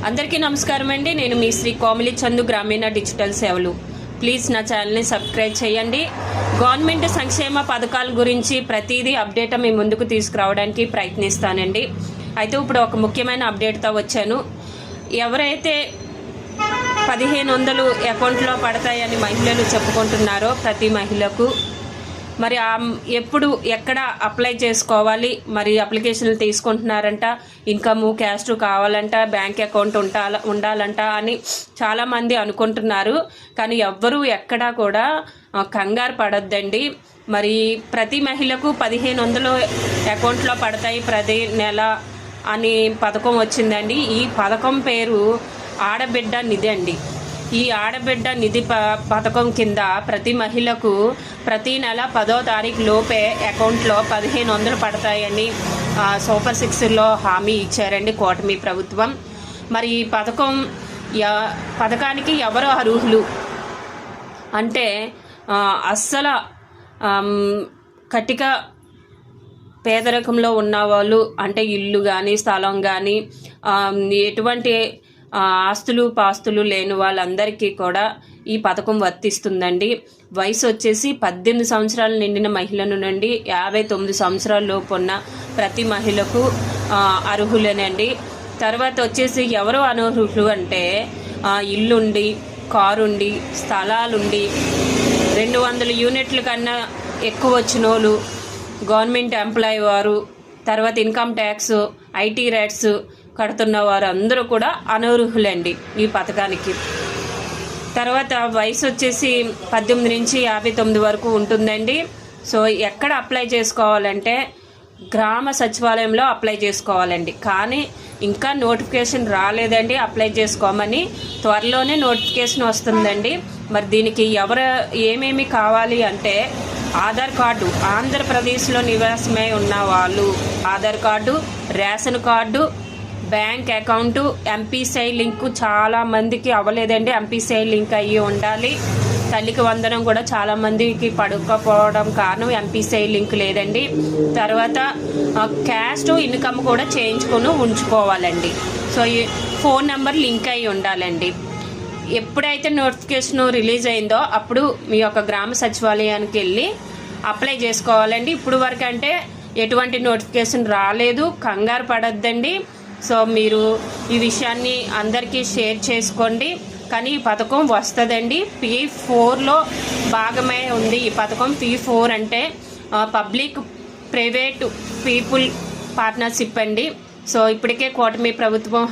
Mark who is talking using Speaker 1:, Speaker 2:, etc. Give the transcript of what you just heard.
Speaker 1: అందరికీ నమస్కారం అండి. నేను మీ శ్రీ కోమలి చందు గ్రామీణ డిజిటల్ సేవలు. ప్లీజ్ నా ఛానల్ని సబ్స్క్రైబ్ చేయండి. గవర్నమెంట్ సంక్షేమ పథకాల గురించి ప్రతిదీ అప్డేట్ మీ ముందుకు తీసుకురావడానికి ప్రయత్నిస్తానండి. అయితే ఇప్పుడు ఒక ముఖ్యమైన అప్డేట్తో వచ్చాను. ఎవరైతే 1500 అకౌంట్లో పడతాయని మహిళలు చెప్పుకుంటున్నారో ప్రతి మహిళకు మరి ఎప్పుడు ఎక్కడ అప్లై చేసుకోవాలి, మరి అప్లికేషన్లు తీసుకుంటున్నారంట, ఇన్కమ్ క్యాస్ట్ కావాలంట, బ్యాంక్ అకౌంట్ ఉండాలంట అని చాలామంది అనుకుంటున్నారు. కానీ ఎవ్వరూ ఎక్కడా కూడా కంగారు పడొద్దండి. మరి ప్రతి మహిళకు 1500 అకౌంట్లో పడతాయి ప్రతి నెల అని పథకం వచ్చిందండి. ఈ పథకం పేరు ఆడబిడ్డ నిధి అండి. ఈ ఆడబిడ్డ నిధి పథకం కింద ప్రతి మహిళకు ప్రతి నెల 10వ తారీఖు లోపే అకౌంట్లో 1500 పడతాయని సూపర్ 6లో హామీ ఇచ్చారండి కూటమి ప్రభుత్వం. మరి ఈ పథకానికి ఎవరు అర్హులు అంటే అస్సలు కటిక పేదరికంలో ఉన్నవాళ్ళు, అంటే ఇల్లు కానీ స్థలం కానీ ఎటువంటి ఆస్తులు పాస్తులు లేని వాళ్ళందరికీ కూడా ఈ పథకం వర్తిస్తుందండి. వయసు వచ్చేసి 18 సంవత్సరాలు నిండిన మహిళల నుండి 59 సంవత్సరాల లోపు ఉన్న ప్రతి మహిళకు అర్హులేనండి. తర్వాత వచ్చేసి ఎవరు అనర్హులు అంటే ఇల్లుండి, కారుండి, స్థలాలుండి 200 యూనిట్ల కన్నా ఎక్కువ వచ్చిన వాళ్ళు, గవర్నమెంట్ ఎంప్లాయీ వారు, తర్వాత ఇన్కమ్ ట్యాక్స్, ఐటీ రేట్స్ కడుతున్న వారు అందరూ కూడా అనర్హులండి ఈ పథకానికి. తర్వాత వయసు వచ్చేసి 18 నుంచి 59 వరకు ఉంటుందండి. సో ఎక్కడ అప్లై చేసుకోవాలంటే గ్రామ సచివాలయంలో అప్లై చేసుకోవాలండి. కానీ ఇంకా నోటిఫికేషన్ రాలేదండి అప్లై చేసుకోమని. త్వరలోనే నోటిఫికేషన్ వస్తుందండి. మరి దీనికి ఏమేమి కావాలి అంటే ఆధార్ కార్డు, ఆంధ్రప్రదేశ్లో నివాసమై ఉన్న వాళ్ళు Aadhaar card, ration card, bank account, NPCI link చాలా మందికి అవ్వలేదండి. ఎంపీసై లింక్ అయ్యి ఉండాలి. తల్లికి వందనం కూడా చాలా మందికి పడకపోవడం కారణం ఎంపీసై లింక్ లేదండి. తర్వాత క్యాస్ట్, ఇన్కమ్ కూడా చేయించుకొని ఉంచుకోవాలండి. సో ఈ ఫోన్ నెంబర్ లింక్ అయ్యి ఉండాలండి. ఎప్పుడైతే నోటిఫికేషన్ రిలీజ్ అయిందో అప్పుడు మీ యొక్క గ్రామ సచివాలయానికి వెళ్ళి అప్లై చేసుకోవాలండి. ఇప్పుడు వరకు అంటే ఎటువంటి నోటిఫికేషన్ రాలేదు, కంగారు పడొద్దండి. సో మీరు ఈ విషయాన్ని అందరికీ షేర్ చేసుకోండి. కానీ ఈ పథకం వస్తుందండి. P4లో భాగమే ఉంది ఈ పథకం. P4 అంటే పబ్లిక్ ప్రైవేట్ పీపుల్ పార్ట్నర్షిప్ అండి. సో ఇప్పటికే కూటమి ప్రభుత్వం